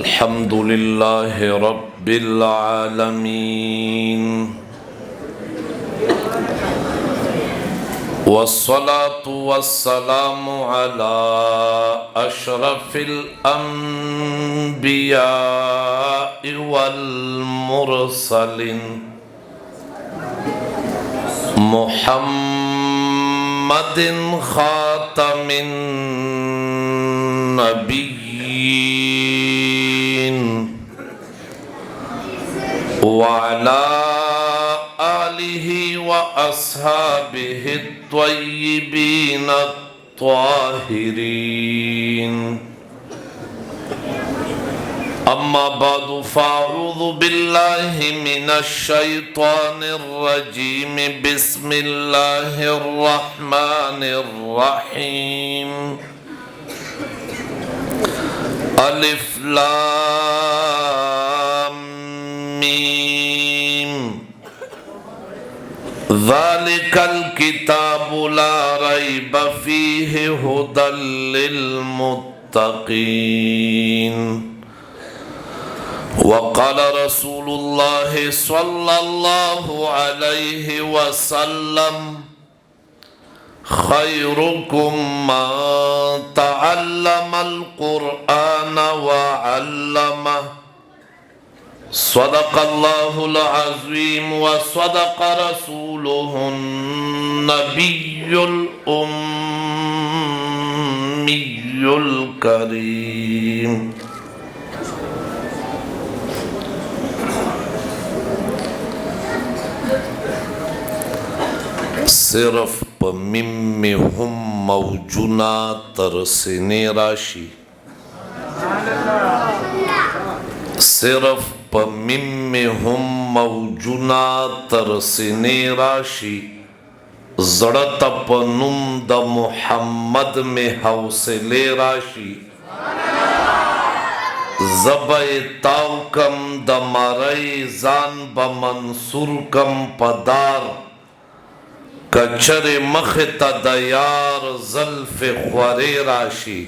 अल्हम्दुलिल्लाह रब्बिल आलमीन वस्सलातु वस्सलामु अला अशरफिल अंबिया वल मुरसलिन मुहम्मदिन खातमिन नबिय्यीन वअला आलिहि व अस्हाबिहि त्वय्यिबीन त्वाहिरीन अम्मा बादु फ़अऊज़ु बिल्लाहि मिनश शैतानिर रजीम बिस्मिल्लाहिर रहमानिर रहीम अलिफ लाम मीम ज़ालिकल किताबु ला रैब फ़ीहि हुदल लिल मुत्तक़ीन वक़ाल रसूलुल्लाह सल्लल्लाहु अलैहि वसल्लम खैरुकुम मन तअल्लमल क़ुरआन व अल्लमह सदक़ल्लाहुल अज़ीम व सदक़ रसूलुहुन नबियुल उम्मियुल करीम। सिर्फ पमिम में हम मौजुना तरसने राशि, सिर्फ पमिम में हम मौजुना तरसने राशि जड़त पनुम द मुहम्मद में हौसले राशि ज़बए ताउकम द मरई जान ब मंसूर कम पदार कचरे मखता दयार ज़ल्फ़ ख्वरे राशि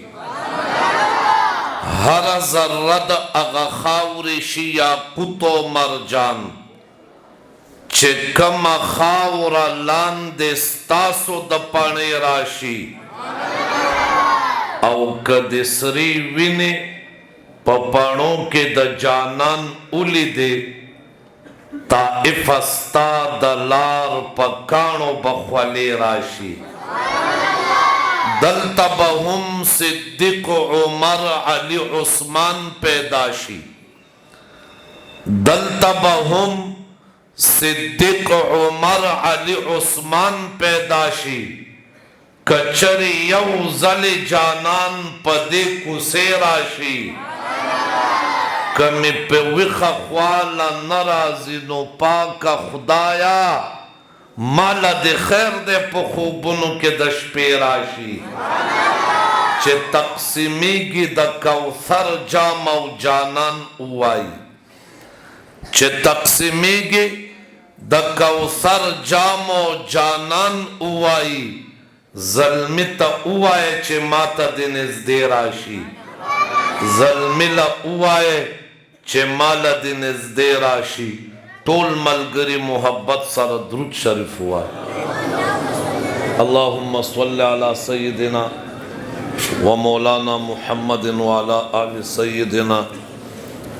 हर ज़र्रद अगा खावरिशी या कुतो मरजान चे कम खावरा लान देस्तासो दपाने राशि औ कदिसरी विने पपाणों के द जानन उली दे ताइफस्ता दलार पकाणो बख्वले राशि दलता बहुम सिद्दीक उमर अली उस्मान पैदाशी दलता बहुम सिद्दीक उमर अली उस्मान पैदाशी कचरी यौ जल जानान पदे कुसे राशि कमी पे विखा ख्वाला नाराज़ी नो पाका खुदाया माला दे खैर दे पखूबुनु के दश पे राशि चे तक़सीमीगी द कौसर जामौ जानन उवाई चे तक़सीमीगी द कौसर जामौ जानन उवाई ज़ल्मित उवाए चे माता दिनिज दे राशि ज़ल्मिला उवाए चे माला दिनिज दे राशि तोल मलगरी मोहब्बत सर द्रुद शरीफ हुआ। अल्लाहुम्मा सल्लि अला सय्यिदिना व मौलाना मुहम्मदिन व अला आलि सय्यिदिना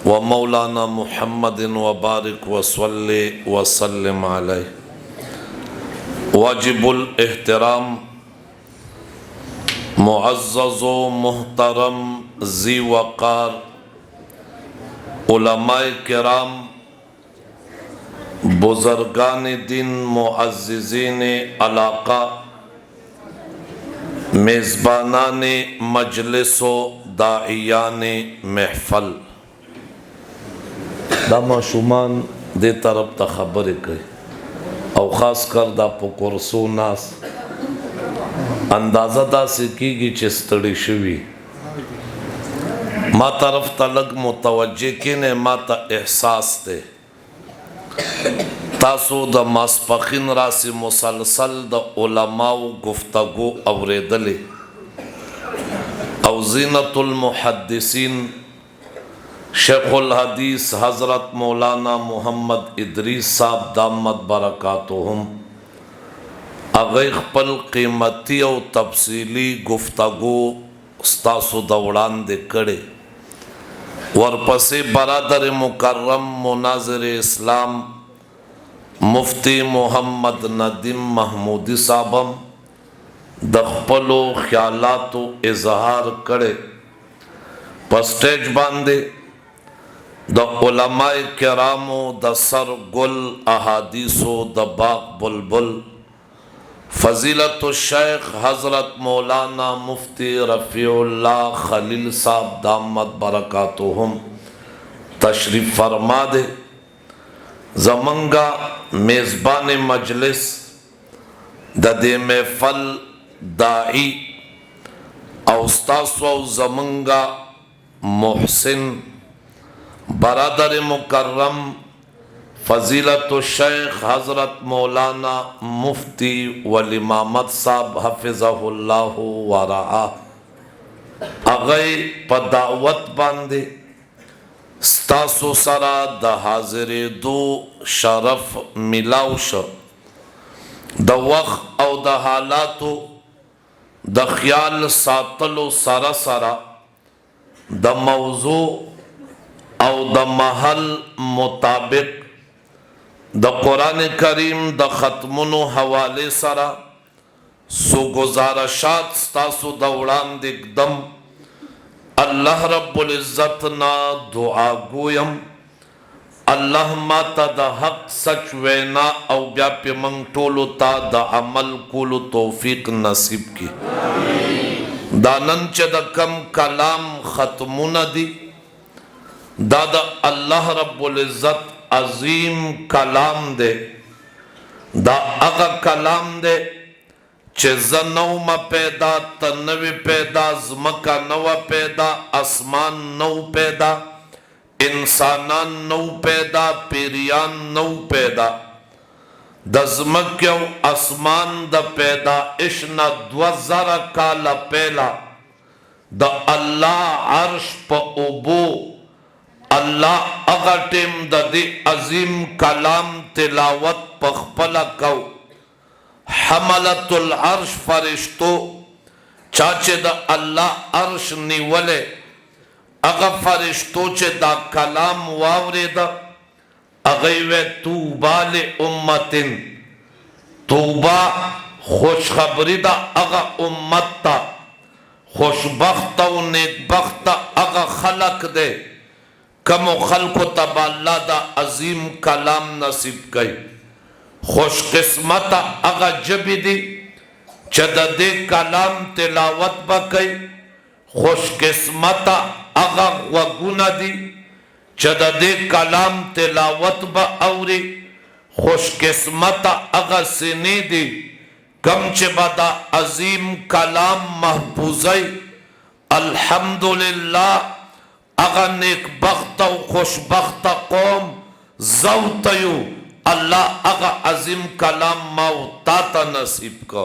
व मौलाना मुहम्मदिन व बारिक व सल्लि व सल्लिम अलैहि। वाजिबुल एहतराम मुअज़्ज़ज़ व मुहतरम ज़ी वक़ार उलमाए किराम बुज़ुर्गान दिन मुअज़्ज़िज़ीन अलाक़ा मेज़बानान मजलिस व दाइयान महफ़ल दा माशूमान दे तरफ ता खबर कई और ख़ास कर दा पुकुरसो नास अंदाज़ा दा सिकीगी चिस्तड़ी शुवी मा तरफ तलग मुतवज्जे किने माता एहसास दे तासो द मास्पखिन रासी मुसलसल द उलमाओ गुफ्तगो औरेदले औ ज़ीनतुल मुहद्दिसीन शेखुल हदीस हज़रत मौलाना मोहम्मद इदरीस साहब दामत बरकातुहुम अगई खपल कीमती और तफसीली गुफ्तगू स्तासु दौड़ान दे कड़े वरपसे बरादर मुकर्रम मुनाज़िर इस्लाम मुफ्ती मोहम्मद नदीम महमूदी साहबम दखपलो ख्यालातो इजहार करे पस्टेज बांधे द उलमाए किरामो द सर गुल अहादीसो द बाग बुलबुल फजीलत शेख हज़रत मौलाना मुफ्ती रफ़ीउल्लाह खलील साहब दामत बरकातुहुम तशरीफ़ फरमा दे। ज़मंगा मेज़बान मजलिस ददे महफल दाई औस्तास व ज़मंगा मोहसिन बरादर मुकर्रम फजीलत शेख हज़रत मौलाना मुफ्ती वली मोहम्मद साहब हफ़िज़हुल्लाह व रआ अगई पदावत बांधे स्तासो सरा द हाजिरे दो शरफ मिलाउश द वक्त और द हालातो द ख्याल सातलो सरा सरा द मौजू और द महल मुताबिक द कुरान करीम द ख़त्मुनो हवाले सरा सो गुजारशात स्तासो दौड़ान दिकदम अल्लाह रब्बुल इज़्ज़त ना दुआ गोयम अल्लाह माता द हक सच वेना और व्याप्य मंग टोलो ता द अमल कोलो तौफीक नसीब की दानन च द कम कलाम ख़त्मुना दी दादा अल्लाह रब्बुल इज़्ज़त अजीम कलाम दे दा अगा कलाम दे चे नौ म पैदा तनवी पैदा ज़मका नवा पैदा आसमान नौ पैदा इंसानान नौ पैदा पेरियान नौ पैदा द ज़मक्यो आसमान द पैदा इश्ना 2000 काला पहला द अल्लाह अर्श प ओबो अल्लाह अगटिम ददी अजीम कलाम तिलावत पखपला कौ हमलतुल अर्श फरिश्तो चाचे द अल्लाह अर्श निवले अगा फरिश्तो चे दा कलाम वावरे दा अगैवे तूबा ले उम्मतिन तूबा खुशखबरी दा अगा उम्मत खुशबख्त व नेकबख्त अगा खलक दे कमो खल्को तबाल्ला दा अजीम कलाम नसीब कई खुशकिस्मत अगा जबी दी चददे कलाम तिलावत बकई खुशकिस्मत अगा वगुना दी चददे कलाम तिलावत ब औरी खुशकिस्मत अगा सिनी दी कम च बदा अजीम कलाम महफूज़ई अल्हम्दुलिल्लाह अगा नेक बख्त खुशबख्त कौम ज़ौतयु अल्लाह अगा अजीम कलाम माओ ताता नसीब को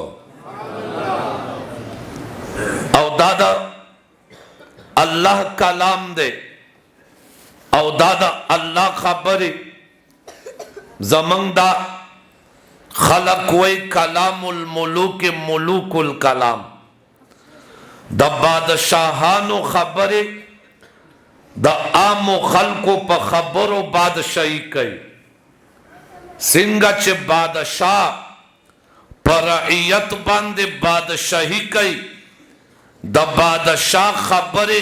औ दादा अल्लाह कलाम दे औ दादा अल्लाह खबरी ज़मंदा खलक वही कलामुल मुलूक मुलूकुल कलाम द बादशाहानो खबरी द आमो खल्को प खबरो बादशाही कई सिंगा च बादशाह पर रइयत बांधे बादशाही कई द बादशाह खबरे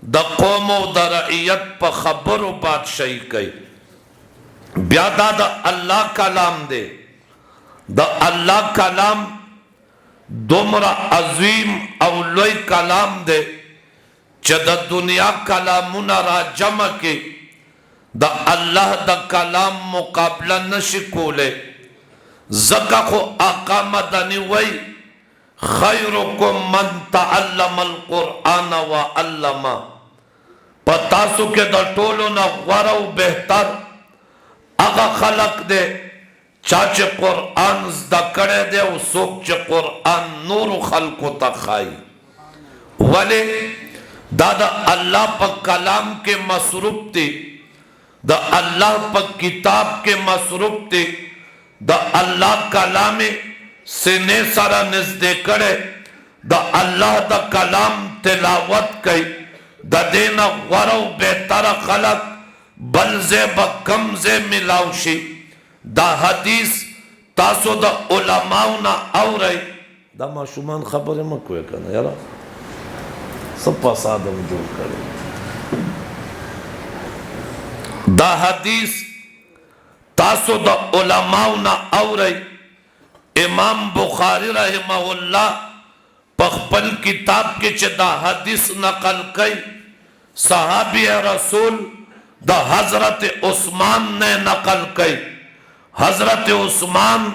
द कौमो द रइयत प खबरो बादशाही कई ब्यादा द अल्लाह कलाम दे द अल्लाह कलाम दुमरा अजीम और लोई कलाम दे चद दुनिया कलामुना राजम के द अल्लाह द कलाम मुकाबला न शिकोले जका को आका मदनी वही खैरुकुम मन तअल्लमल कुरआन व अल्लमा पतासु के द टोलो न वरौ बेहतर अगा खलक दे चाचे कुरआन ज़कड़े दे सोच कुरआन नूर खल्को तखाई वले दादा अल्लाह पर कलाम के मसरूफ थे, द अल्लाह पर किताब के मसरूफ थे, द अल्लाह कलाम सीने सारा नजदे करे, द अल्लाह द कलाम तिलावत कई, द देना गरौ बेहतर खलक बलजे बकमजे मिलावशी, द हदीस तासो द उलमाओ ना औरई, द माशुमान खबर में कोई करना यार सब फसादम जो करे, द हदीस तासो द उलमाओ ना औरई। इमाम बुखारी रहमहुल्लाह पखपल किताब के चदा हदीस नकल कई, सहाबी रसूल द हजरत उस्मान ने नकल कई। हजरत उस्मान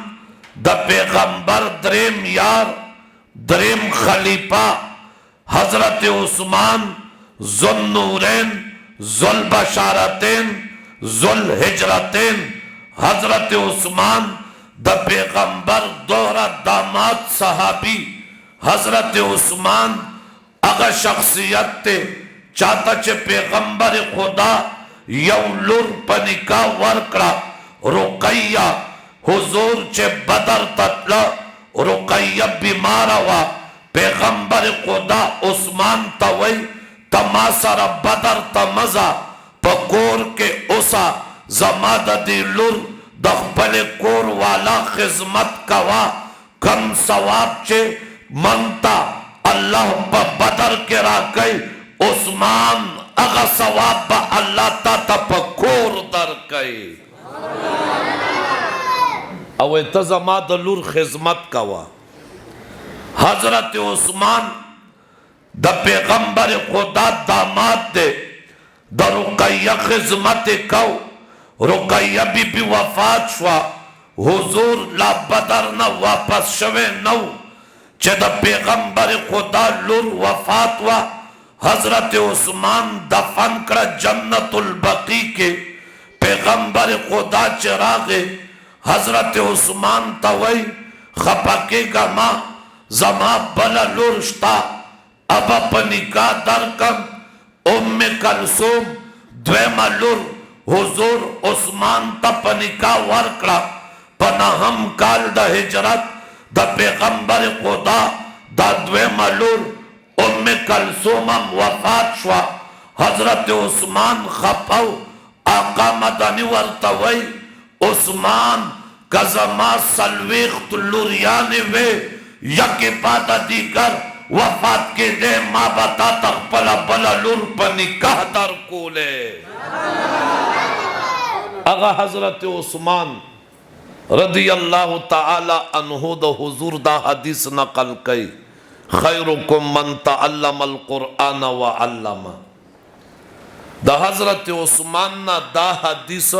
द पैगंबर द्रेम यार द्रेम खलीफा, हजरत उस्मान ज़ुन्नूरैन ज़ुल बशारतैन ज़ुल हिजरतैन, हजरत उस्मान द पैगंबर दोहरा दामाद सहाबी, हजरत उस्मान अगर शख्सियत ते चाहता चे पैगंबर खुदा यौलुर पनिका वर्कड़ा रुकैया हुजूर चे बदर ततला रुकैया बीमार हुआ, पैगंबर खुदा उस्मान तवई तमासर बदर तमजा पकोर के उसा जमाद दिलुर दखबले कोर वाला खिजमत कवा, कम सवाब चे मनता अल्लाह प बदर के राकई, उस्मान अगा सवाब ब अल्लाह ता पकोर दर कई। अवे तजमा दलुर खिजमत कवा, हजरत उस्मान द पैगंबर खुदा दामाद दे द रुकैया खिजमत कौ, रुकैया बीबी वफात शुआ, हुजूर ला बदर न वापस शवे नौ, चद पैगंबर खुदा लुर वफात हुआ, हजरत उस्मान दफन कर जन्नतुल बकी के, पैगंबर खुदा चरागे, हजरत उस्मान तवई खपके गमा जमा बला लुरश्ता, अब अपनी का दरकम उम्मे कलसूम द्वेमा लुर, हुजूर उस्मान तपनिका वर्कड़ा, पनाहम काल द हिजरत द पैगंबर खुदा द द्वेमा लुर उम्मे कलसूमम वफात शुआ, हजरत उस्मान खपाउ आका मदनी वर्तवई, उस्मान कजमा सलवेख्त लुरियाने वे यके पादा दीकर वफात के दे माँ बता तक पला बला लुर पनिकाह दर कोले। अगा हजरत उस्मान रदी अल्लाह ताला अन्हु द हुजूर दा हदीस नकल कई, खैरुकुम मन तअल्लमल कुरआन व अल्लमा, द हजरत उस्मान ना दा हदीस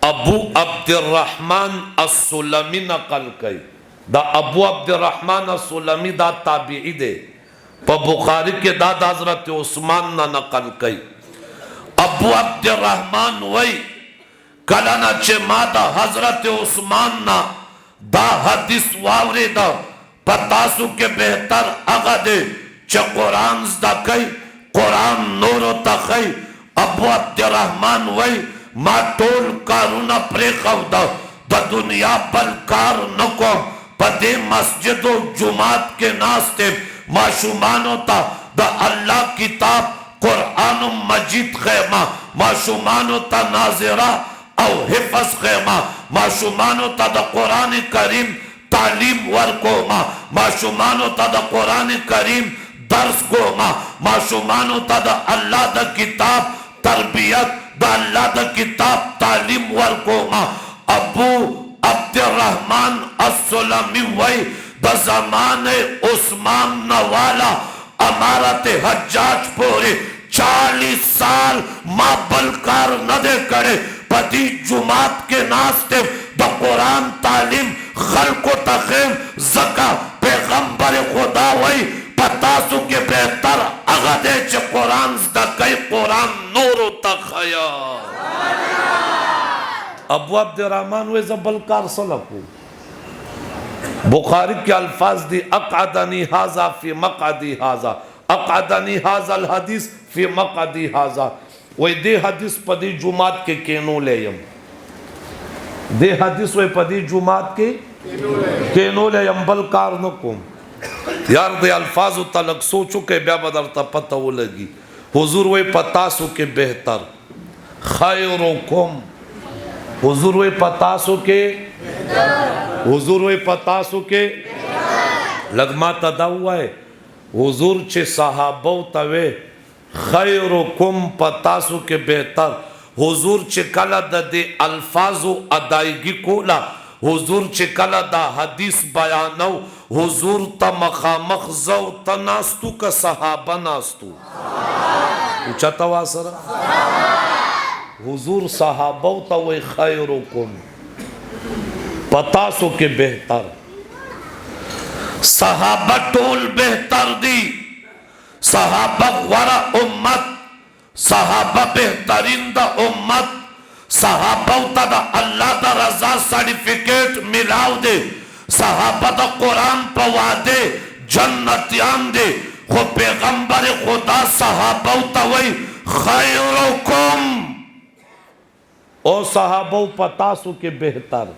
अबू अब्दुर्रहमान अस्सुलमी नकल कई, द अबू अब्दुर्रहमान अस्सुलमी दा ताबीई दे, प बुखारी के दाद हजरत उस्मान ना नकल कई। अबू अब्दुर्रहमान वही कलाना चे मादा हजरत उस्मान ना दा हदीस वावरे दा पतासु के बेहतर अगदे चे कुरान दा कई, कुरान नूरो तकई। अबू अब्दुर्रहमान वही मा टोल कारुना प्रेखव दा द दुनिया बलकार नको पदे मस्जिदो जुमात के नास्ते माशुमानो ता द अल्लाह किताब कुरान मजीद खैमा, माशुमानो ता नाजिरा औ हिफज खैमा, माशुमानो ता द कुरान करीम तालीम वर्कोमा, माशुमानो ता द कुरान करीम दर्स कोमा, माशुमानो ता द अल्लाह द किताब तरबियत द अल्लाह द किताब तालीम वर्कोमा। अबू अब्दुर्रहमान अस्सुलमी वही द ज़माने उस्मान नवाला अमारत हज्जाज पूरे 40 साल माँ बलकार न दे करे पति जुमात के नास्ते द कुरान तालीम खल्को तखीम ज़का पैगंबर खुदा वही पतासु के बेहतर अगदे च कुरान द कई कुरान नूरो तखया। अबू अब्दुर्रहमान वे बलकार सलकू बुखारी के अल्फाज दी अक़अदनी हाजा फी मक़अदी हाजा, अक़अदनी हाज़ल हदीस फी मक़अदी हाज़ा, वही दे हदीस पदी जुमात के केनो ले यम, दे हदीस वही पदी जुमात के केनो ले यम, बल कार न कुम यार दे अल्फाज तलक सोचो के ब्या बदरता पता वो लगी। हुजूर वही पतासो के बेहतर खैरुकुम, हुजूर वही पतासो के, हुजूर वही पतासो के लगमा तदा हुआ है। हुजूर चे सहाबो तवे खैरुकुम पतासो के बेहतर, हुजूर चे कला दे अल्फाजो अदायगी कोला, हुजूर चे कला दा हदीस बयानौ, हुजूर ता मखामख जौ तनास्तु का सहाबा नास्तु पूछा तवा सरा, हुजूर सहाबो तवे खैरुकुम पतासो के बेहतर, सहाबा टोल बेहतर दी, सहाबा वरा उम्मत, सहाबा बेहतरीन दा उम्मत, सहाबा दा अल्लाह दा रजा सर्टिफिकेट मिलाव दे, सहाबा दा कुरान पवादे जन्नतियान दे, खो पैगंबर खुदा सहाबा तवई खैरुकुम, ओ सहाबा पतासो के बेहतर।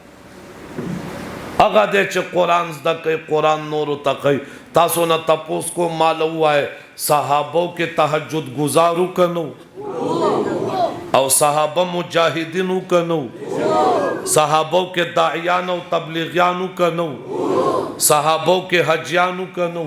अगा दे चे कुरान दके कुरान नूर तकई तासो न तपोस को माल हुआ है सहाबों के तहज्जुद गुजारू कनो और सहाबा मुजाहिदीन कनो, सहाबों के दाइयान तबलीगियान कनो, सहाबों के हजियान कनो,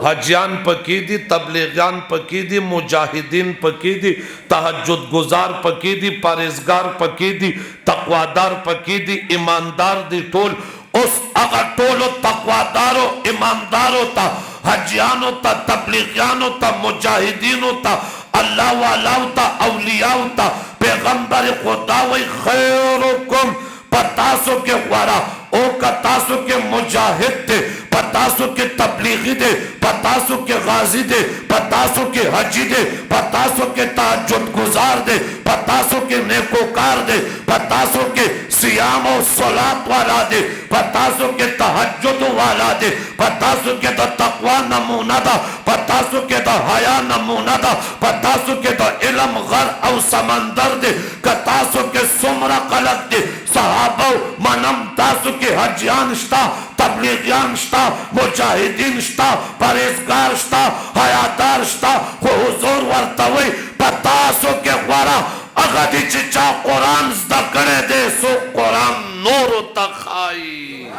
हजियान पकीदी, तबलीगियान पकीदी, मुजाहिदीन पकीदी, तहज्जुद गुजार पकीदी, परहेजगार पकीदी, तकवादार पकीदी, ईमानदार दी टोल उस अगर टोलो तकवादारो ईमानदारो ता हजियानो ता तबलीगियानो ता मुजाहिदीनो ता अल्लाह वालाओ ता औलियाओ ता पैगंबर खुदा वही खैरुकुम पतासो के वारा ओ कतासो के मुजाहिद दे, पतासो के तबलीगी दे, पतासो के गाजी दे, पतासो के हजी दे, पतासो के तहज्जुद गुजार दे, पतासो के नेकोकार दे, पतासो के सियाम और सलात वाला दे, पतासो के तहज्जुद वाला दे, पतासो के तकवा नमूना दा, पतासो के हया नमूना दा, पतासो के इल्म गर और समंदर दे, कतासो के सुमरा कलक दे, सहाबा मनम तासो के हजियान शता, तबलीगियान शता, मुजाहिदीन शता, परहेजगार शता, हयादार शता, हुजूर वर्तवई पतासो के वारा अगदी चिचा कुरान ज़करे दे सो कुरान नूर तखाई,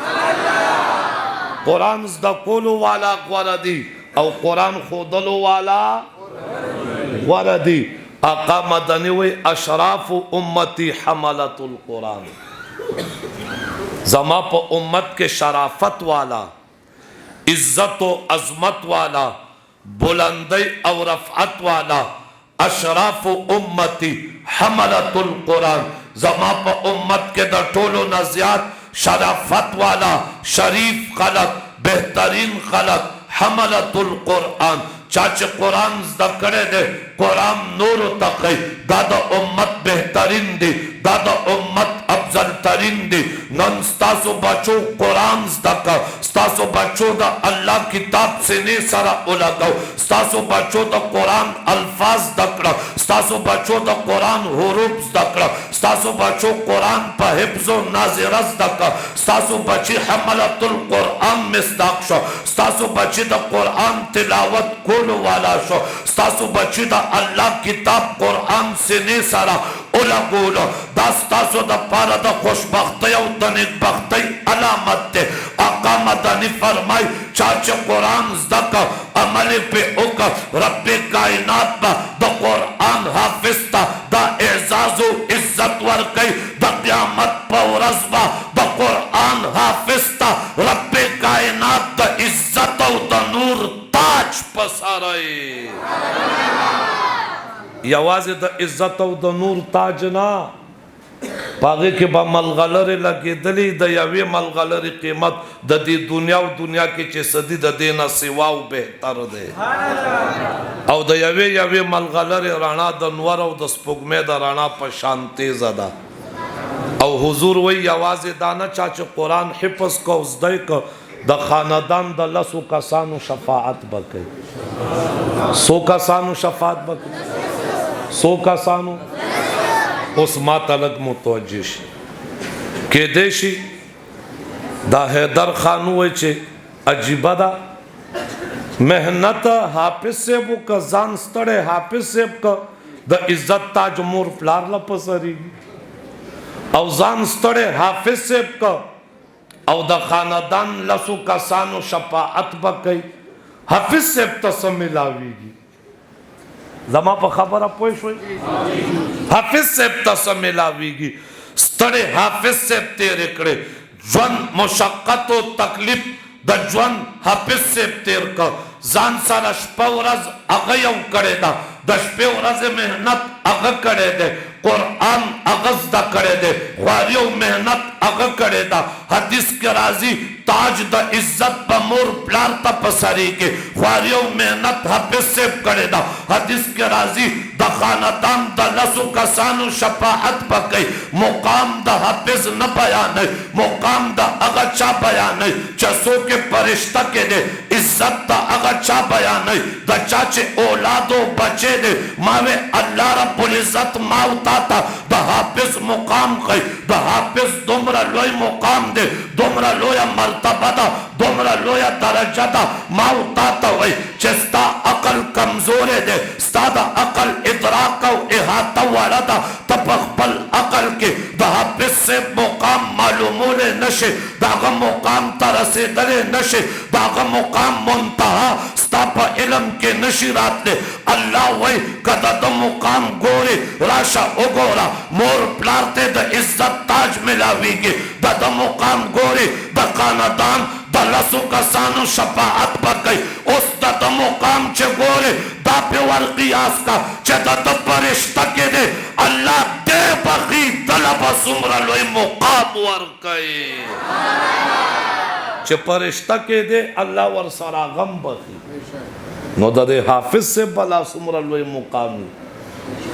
कुरान ज़कोलो वाला वरदी और कुरान खोदलो वाला वरदी। आका मदनी वे अशराफ उम्मती हमलतुल कुरान, जमा प उम्मत के शराफत वाला, इज्जत व अजमत वाला, बुलंदी और रफ़अत वाला, अशराफ उम्मती हमलतुल कुरान, जमा प उम्मत के द टोलो नज़ियात शराफत वाला, शरीफ खलक, बेहतरीन खलक, हमलतुल कुरान, चाचे कुरान ज़करे दे, कुरान नूर तक़ई, दादा उम्मत बेहतरीन दी, दादा उम्मत अफजल तरीन दी, नन स्तासो बचो कुरान ज़का, स्तासो बचो दा अल्लाह किताब से ने सारा उलगाओ, स्तासो बचो दा कुरान अल्फाज दकड़ा, स्तासो बचो दा कुरान हुरूफ दकड़ा, स्तासो बचो कुरान पर हिफ्ज़ो नाज़िरस दका, स्तासो बची हमलतुल कुरान मिस्दाक शो, स्तासो बची दा कुरान तिलावत कोलो वाला शो, स्तासो बची दा अल्लाह किताब कुरान से ने सारा उलगोलो, दास्तासो दा पारा दा खुशबख्ती और दा नेकबख्ती अलामत ते। आका मदनी फरमाई चाचे कुरान ज़का अमल पे उका रब्बे कायनात बा दा कुरान हाफिज़ता दा एजाज़ो इज्जत वर्कई दा क़यामत पवरज़ बा दा कुरान हाफिज़ता रब्बे कायनात दा इज्जत और दा नूर ताज पसारे। यवाज़ द इज्जत और द नूर ताज ना पागे के बा मलगलरे लगे दली द यवे मलगलरे कीमत द दी दुनिया और दुनिया के चे सदी द देना सिवाओ बेहतर दे और द यवे यवे मलगलरे राना द नवर और द स्पुगमे द राना पर शांति ज़दा और हुजूर वही आवाज़ दाना चाचे कुरान हिफ्ज़ को उज़दय को د خاندان د لسو کسانو شفاعت بکئی. سو کسانو شفاعت بکئی؟ سو کسانو. اوس ما تلک متوجه شي کېدای شي دا حیدر خان وای چې عجیبه ده محنت حافظ صاحب کا ځان ستړی حافظ صاحب کا د عزت تاج مور پلار له پسرېږي او ځان ستړی حافظ صاحب کا او د خاندان لسو کسانو شفاعت بکئی. حافظ صاحب ته څه ملاویږي؟ زما په خبره پوه شوي؟ حافظ صاحب ته څه ملاویږي؟ ستړی حافظ صاحب تېرې کړې ژوند مشقت او تکلیف د ژوند حافظ صاحب تېر کړ ځان سره شپه ورځ هغه یو کړې ده د شپې ورځې محنت هغه کړی دی قرآن هغه زده کړی دی خواري او محنت هغه کړې ده. حدیث کې راځي تاج د عزت په مور پلار ته په سرېږي خواري او محنت حافظ صاحب کړې ده. حدیث کې راځي د خاندان د لسو کسانو شفاعت بکئی. مقام د حافظ نه بیانوي مقام د هغه چا بیانوي چې څوک فرشته کې دی عزت د هغه چا بیانوي د چا چې اولاد او بچې دی ما وی الله رب العزت ما او تا ته د حافظ مقام ښیي د حافظ دومره لوی مقام دی دومره لویه مرتبه ده دومره لویه درجه ده ما او تا ته وایي چې ستا عقل کمزوری دی ستا د عقل ادراک او احاطه وړه ده ته په خپل عقل کې د حافظ صاحب مقام معلومولی نشي د هغه مقام ته رسېدلی نشي د هغه مقام منتها ستا په علم کې نشي راتلی. الله وایي که د ده مقام ګورې راشه وګوره مور پلار ته د عزت تاج ملاویږي د ده مقام ګورې د خاندان د لسو کسانو شفاعت بکئی. اوس د ده مقام چې ګورې دا پې ور قیاس کا چې د ده فرشته کې دی الله دې بخي دله به څومره لوی مقام ورکوي چې فرشته کې دی الله ور سره غم بخي نو د دې حافظ صاحب بلا څومره لوی مقام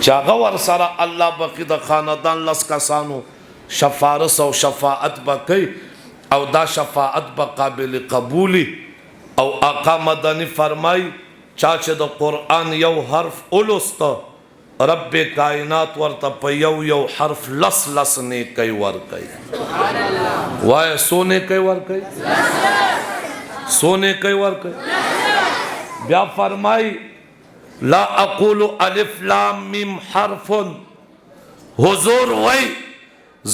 چې هغه ور سره الله بخي د خاندان لس کسانو شفارس او شفاعت بکئی او دا شفاعت به قابل قبولی. او آقا مدنی فرمائی چا چې د قرآن یو حرف اولسته رب کائنات ورته په یو حرف لس نیکی ورکئی. وایه څو نیکی ورکئی؟ څو نیکی ورکئی؟ بیا فرمائی لا اقول الف لام میم حرف حضور وی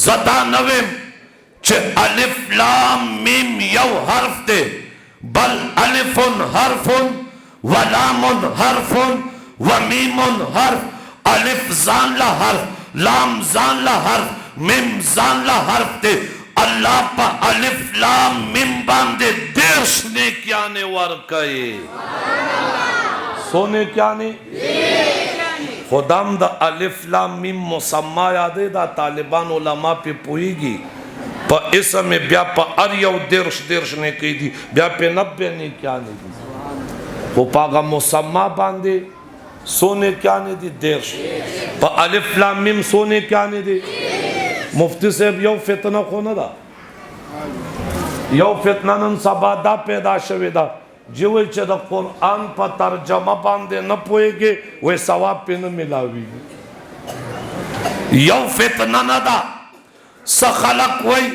زدا نویم چې الف لام میم یو حرف دی بل الف حرف ولام حرف ومیم حرف الف ځان له حرف لام ځان له حرف میم ځان له حرف دی. الله په الف لام میم باندې 10 نیکیانې ورکوي. څو نیکیانې؟ خدام د الف لام میم مسما یادې دا طالبان علما پې پوهیږي په اسم بیا په هر یو 10 نیکۍ دي بیا پې 90 نیکیانې دي خو په هغه مسما باندې څو نیکیانې دي؟ 10. په الف لام میم څو نیکیانې دي؟ مفتی صاحب یو فتنه خو نه ده یو فتنه نن سبا دا پیدا شوې ده جوی چې د قرآن په ترجمه باندې نه پوهېږي وی ثواب پې نه ملاویږي. یو فتنه نه ده څه خلق وی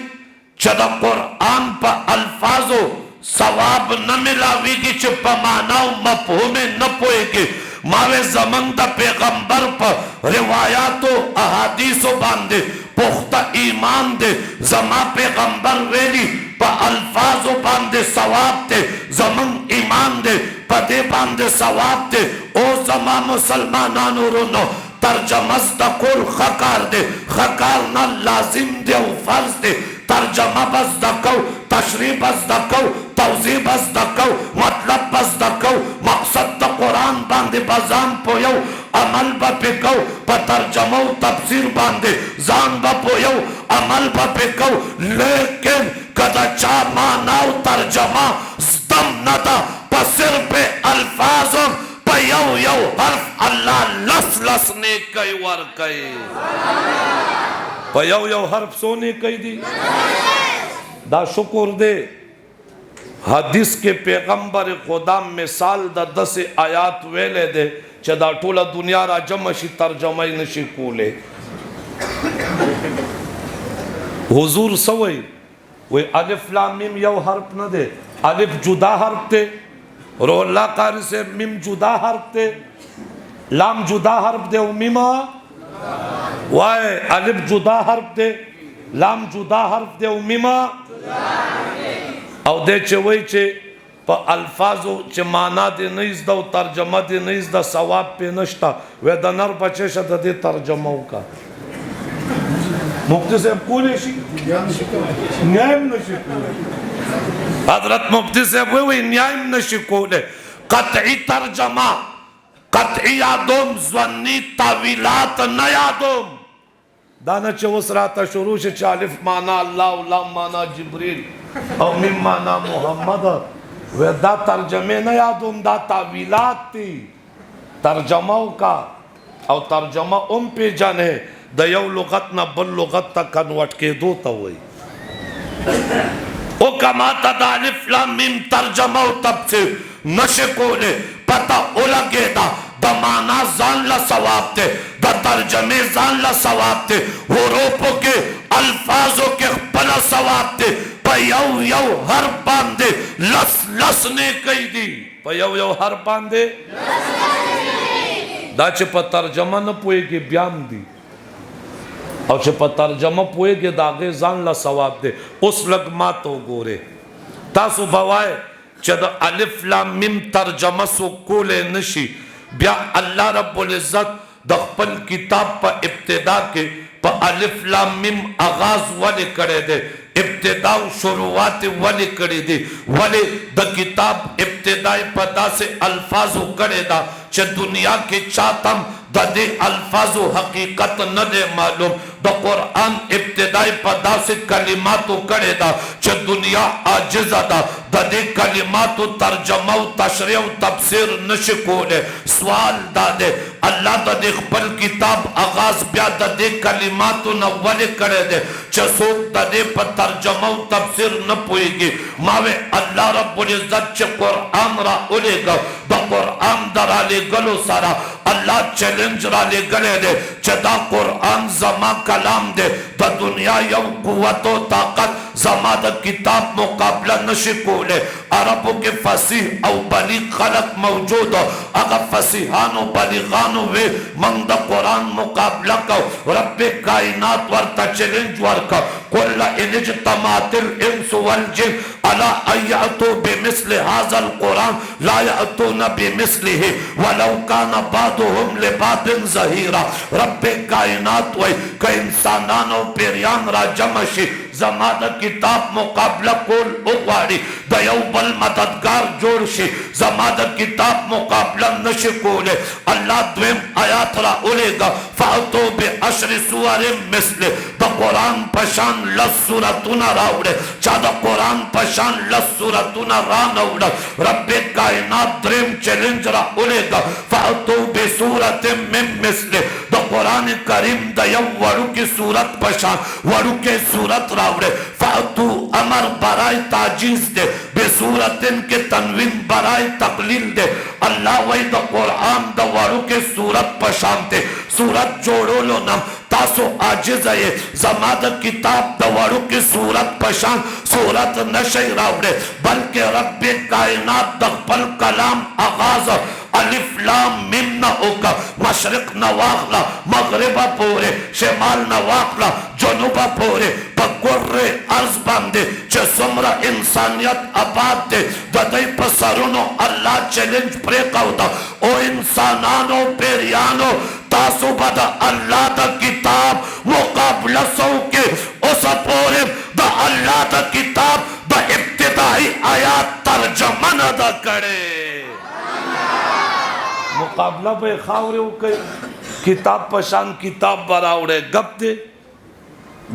چې د قرآن په الفاظو ثواب نه ملاویږي چې په معنا او مفهوم نه پوهېږي. ما وی زمونږ د پیغمبر په روایاتو احادیثو باندې پخته ایمان دی زما پیغمبر ویلی په الفاظو باندې ثواب دی زمون ایمان دی په دې باندې ثواب دی. او زما مسلمانانو ورونو ترجمه زده کول ښه کار دی ښه کار نه لازم دی او فرض دی. ترجمه به زده کو تشریح به زده کو توضیح به زده کو مطلب به زده کو مقصد د قرآن باندې به ځان پویو عمل به پې کو په ترجمه او تفسیر باندې ځان به پویو عمل به پې کو. لیکن که د چا معنا او ترجمه زدم نه ده په صرف الفاظو په یو حرف الله لس نیکۍ ورکوي. په یو حرف څو نیکۍ دي؟ دا شکر دی हदीस के पैगंबर खुदा मिसाल द 10 आयात वेले दे चदा टोला दुनिया रा जमशी तर्जमा नशी कोले हुजूर सवई वे अलिफ लाम मीम यव हर्फ न दे अलिफ जुदा हर्फ थे रोला कारी से मीम जुदा हर्फ थे लाम जुदा हर्फ दे मीमा वाय अलिफ जुदा हर्फ दे लाम जुदा हर्फ दे मीमा और दे चवई चे प अल्फाजो चे माना दे नईज दा तर्जमा दे नईज दा सवाब पे नष्टा वे दनर बचे शद दे तर्जमा का मुफ्ती साहब कौन शी न्याय नशी हजरत मुफ्ती साहब वे न्याय नशी कोले कतई तर्जमा कतई यादोम ज़न्नी तावीलात न यादोम दाना चवसराता शुरू से चालिफ माना अल्लाह उलाम माना जिब्रील और मिम माना मोहम्मद वे दा तर्जमे न यादोम दा तावीलात थी तर्जमाओं का और तर्जमा पे जाने दयौ लुगत न बल लुगत तक कन्वर्ट के दो तो वही ओ कमाता दा अलिफ लाम मीम तर्जमा तफसीर नशे कोले पता उलगे दा दमाना जान ला सवाब थे द तर्जमे जान ला सवाब थे हुरूफों के अल्फाजों के बला सवाब थे पयौ यौ हर बांधे लस लस ने कही दी पयौ यौ हर बांधे दाचे पर तर्जमा न पोए के बयान दी और चे पर तर्जमा पोए के दागे जान ला सवाब दे उस लगमा तो गोरे तासु भवाए चद अलिफ लाम मीम तर्जमा सो कोले नशी ब्या अल्लाह रब्बुल इज्जत दखपल किताब पर इब्तिदा के पर अलिफ लाम मीम आगाज वाले करे दे इब्तिदा शुरुआत वाले करे दे वाले द किताब इब्तिदाई पदा से अल्फाज करे दा च दुनिया के चातम दे अल्फाजो हकीकत न दे मालूम द कुरान इब्तिदाई पदा से कलिमातो करे दा च दुनिया आजिज़ दा दे कलिमातो तर्जमा तशरीह तफसीर नशकोले सवाल दादे अल्लाह दे खपल किताब आगाज ब्या दे कलिमातो नवले करे दे च सोक दे पर तर्जमा तफसीर न पोएगी मावे अल्लाह रब्बुल इज्जत च कुरान रा उलेगा द कुरान दराले गलो सारा अल्लाह चैलेंज राले गले दे चदा कुरान जमा कलाम दे द दुनिया यौ कुव्वतो ताकत जमा द किताब मुकाबला नशिकोले अरबों के फसीह और बलीग खलक मौजूद अगर फसीहानो बलीगानो वे मंग द कुरान मुकाबला को रब्बे कायनात वर्ता चैलेंज वर्का कुल्ला इनिज तमातिल इंस वल जिन अला अयतु बिमिस्ल हाज़ल कुरान ला यअतूना बिमिस्लिही वलौ काना बादुहुम लिबादिन ज़हीरा रब्बे कायनात वही क इंसानानो पेरियान रा जमशी जमादा किताब मुकाबला कोल उवाड़ी दयौ बल मददगार जोड़शी जमादा किताब मुकाबला नशिकोले अल्लाह द्वेम आयात रा उलेगा फातो बे अशरी सुअरे मिस्ले द कुरान पशान लस सूरतुना राउड़े चादा कुरान पशान लस सूरतुना रानउड़ा रब्बे कायनात द्वेम चैलेंज रा उलेगा फातो बे सूरते में मिस्ले द कुरान करीम दयौ वरु की सूरत पशान वरु के सूरत राउड़े फातू अमर बराई ताजीज दे बेसूरतिन के तनवीन बराई तकलील दे अल्लाह वही द कुरान द वरु के सूरत पशानते सूरत जोड़ो लो नम तासो आजिज़ है जमाद किताब द वरु के सूरत पशान सूरत नशे रावड़े बल्कि रब्बे कायनात द पल कलाम आगाज अलिफ लाम मीम न होका मशरिक न वाखला मगरिबा पोरे शिमाल न वाखला जनूबा पोरे पकुर्रे अर्ज बांधे च सुमरा इंसानियत आबाद दे ददई पसरुनो अल्लाह चैलेंज प्रे कौदा ओ इंसानानो पेरियानो तासु बदा अल्लाह दा किताब मुकाबला सौ के उस पोरे द अल्लाह दा किताब द इब्तिदाई आयात तर्जमा न दा करे मुकाबला पे खावरे के किताब पशान किताब बरावड़े गप दे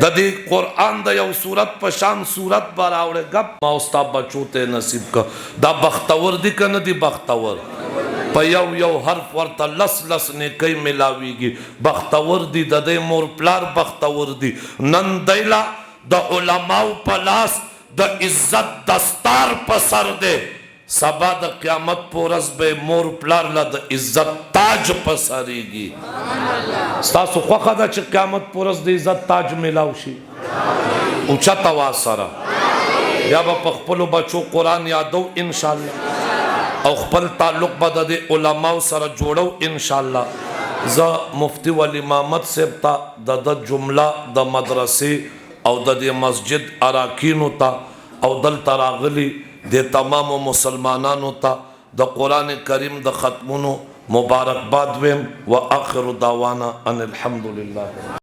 ददी कुरान द यौ सूरत पशान सूरत बरावड़े गप माउस्ता बचोते नसीब का दा बख्तवर दी का नदी बख्तवर पयौ यौ हर्फ वर्ता लस लस ने कई मिलावीगी बख्तवर दी ददे मोर प्लार बख्तवर दी नंदैला द उलमाउ पलास द इज्जत दस्तार पर सर दे, सबा द क़यामत पोरस बे मोर प्लार ला द इज्जत ताज पर सरीगी। स्तासु ख़्वाखा दा च क़यामत पोरस द इज्जत ताज मिलाउशी ऊंचा तवा सरा या बा पखपलो बच्चों कुरान यादो इंशाअल्लाह और खपल ताल्लुक बददे उलमाओ सरा जोड़ो इंशाअल्लाह। ज़ मुफ्ती वली मोहम्मद सेब ता द जुमला द मदरसे और द मस्जिद अराकीन होता और दल तरागली दे तमाम मुसलमानान होता द कुरान करीम द ख़त्मुनो मुबारकबाद वेम व आखिर दावाना अनिल हम्दुलिल्लाह।